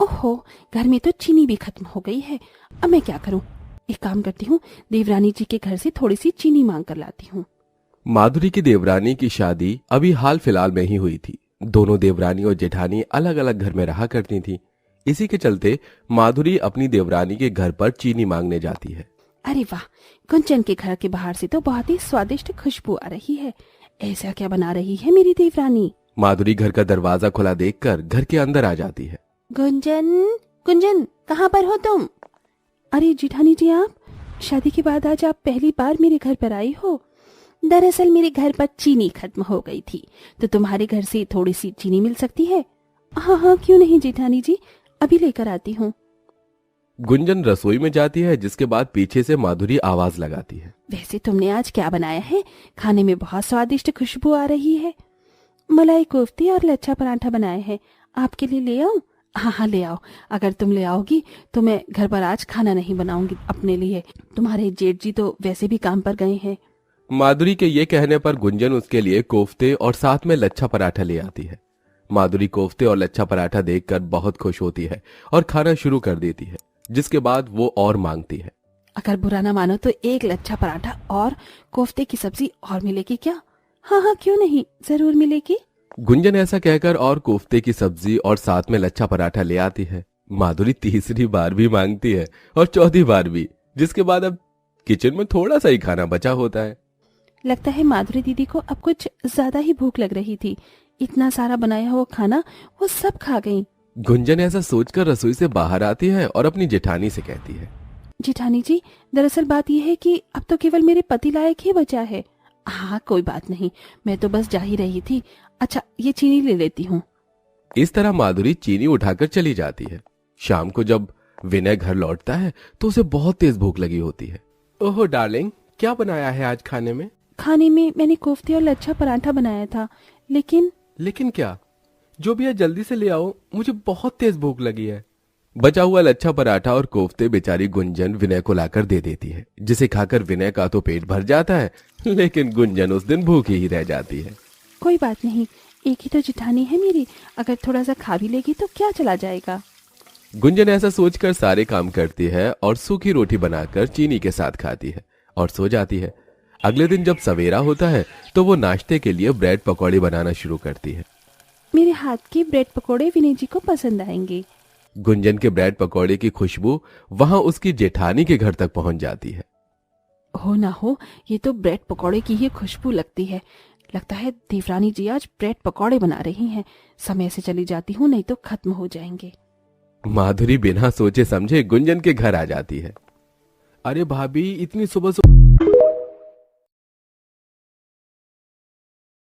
ओहो, घर में तो चीनी भी खत्म हो गई है। अब मैं क्या करूं? एक काम करती हूँ, देवरानी जी के घर से थोड़ी सी चीनी मांग कर लाती हूँ। माधुरी की देवरानी की शादी अभी हाल फिलहाल में ही हुई थी। दोनों देवरानी और जेठानी अलग अलग घर में रहा करती थी। इसी के चलते माधुरी अपनी देवरानी के घर पर चीनी मांगने जाती है। अरे वाह, गुंजन के घर के बाहर से तो बहुत ही स्वादिष्ट खुशबू आ रही है। ऐसा क्या बना रही है मेरी देवरानी? माधुरी घर का दरवाजा खुला देखकर घर के अंदर आ जाती है। गुंजन, गुंजन, कहाँ पर हो तुम? अरे जेठानी जी, आप शादी के बाद आज आप पहली बार मेरे घर पर आई हो। दरअसल मेरे घर पर चीनी खत्म हो गई थी, तो तुम्हारे घर से थोड़ी सी चीनी मिल सकती है? हाँ हाँ, क्यों नहीं जेठानी जी, अभी लेकर आती हूँ। गुंजन रसोई में जाती है, जिसके बाद पीछे से माधुरी आवाज लगाती है। वैसे तुमने आज क्या बनाया है? खाने में बहुत स्वादिष्ट खुशबू आ रही है। मलाई कोफ्ते और लच्छा पराठा बनाए हैं, आपके लिए ले आऊं? हाँ हाँ, ले आओ। अगर तुम ले आओगी तो मैं घर पर आज खाना नहीं बनाऊंगी अपने लिए। तुम्हारे जेठ जी तो वैसे भी काम पर गए हैं। माधुरी के ये कहने पर गुंजन उसके लिए कोफ्ते और साथ में लच्छा पराठा ले आती है। माधुरी कोफ्ते और लच्छा पराठा देखकर बहुत खुश होती है और खाना शुरू कर देती है, जिसके बाद वो और मांगती है। अगर बुरा ना मानो तो एक लच्छा पराठा और कोफ्ते की सब्जी और मिलेगी क्या? हाँ हाँ, क्यों नहीं, जरूर मिलेगी। गुंजन ऐसा कहकर और कोफ्ते की सब्जी और साथ में लच्छा पराठा ले आती है। माधुरी तीसरी बार भी मांगती है और चौथी बार भी, जिसके बाद अब किचन में थोड़ा सा ही खाना बचा होता है। लगता है माधुरी दीदी को अब कुछ ज्यादा ही भूख लग रही थी। इतना सारा बनाया हुआ खाना वो सब खा गई। गुंजन ऐसा सोचकर रसोई से बाहर आती है और अपनी जेठानी से कहती है। जेठानी जी, दरअसल बात यह है कि अब तो केवल मेरे पति लायक ही बचा है। हाँ, कोई बात नहीं, मैं तो बस जा ही रही थी। अच्छा, ये चीनी ले लेती हूँ। इस तरह माधुरी चीनी उठाकर चली जाती है। शाम को जब विनय घर लौटता है तो उसे बहुत तेज भूख लगी होती है। ओहो डार्लिंग, क्या बनाया है आज खाने में? खाने में मैंने कोफ्ते और लच्छा पराठा बनाया था, लेकिन क्या? जो भी है जल्दी से ले आओ, मुझे बहुत तेज भूख लगी है। बचा हुआ लच्छा पराठा और कोफ्ते बेचारी गुंजन विनय को लाकर दे देती है, जिसे खाकर विनय का तो पेट भर जाता है, लेकिन गुंजन उस दिन भूखी ही रह जाती है। कोई बात नहीं, एक ही तो जेठानी है मेरी, अगर थोड़ा सा खा भी लेगी तो क्या चला जाएगा। गुंजन ऐसा सोचकर सारे काम करती है और सूखी रोटी बनाकर चीनी के साथ खाती है और सो जाती है। अगले दिन जब सवेरा होता है तो वो नाश्ते के लिए ब्रेड पकौड़ी बनाना शुरू करती है। मेरे हाथ के ब्रेड पकोड़े विनय जी को पसंद आएंगे। गुंजन के ब्रेड पकौड़े की खुशबू वहां उसकी जेठानी के घर तक पहुंच जाती है। हो ना हो, ये तो ब्रेड पकोड़े की ही खुशबू लगती है। लगता है देवरानी जी आज ब्रेड पकोड़े बना रही हैं। समय से चली जाती हूँ, नहीं तो खत्म हो जाएंगे। माधुरी बिना सोचे समझे गुंजन के घर आ जाती है। अरे भाभी, इतनी सुबह सुबह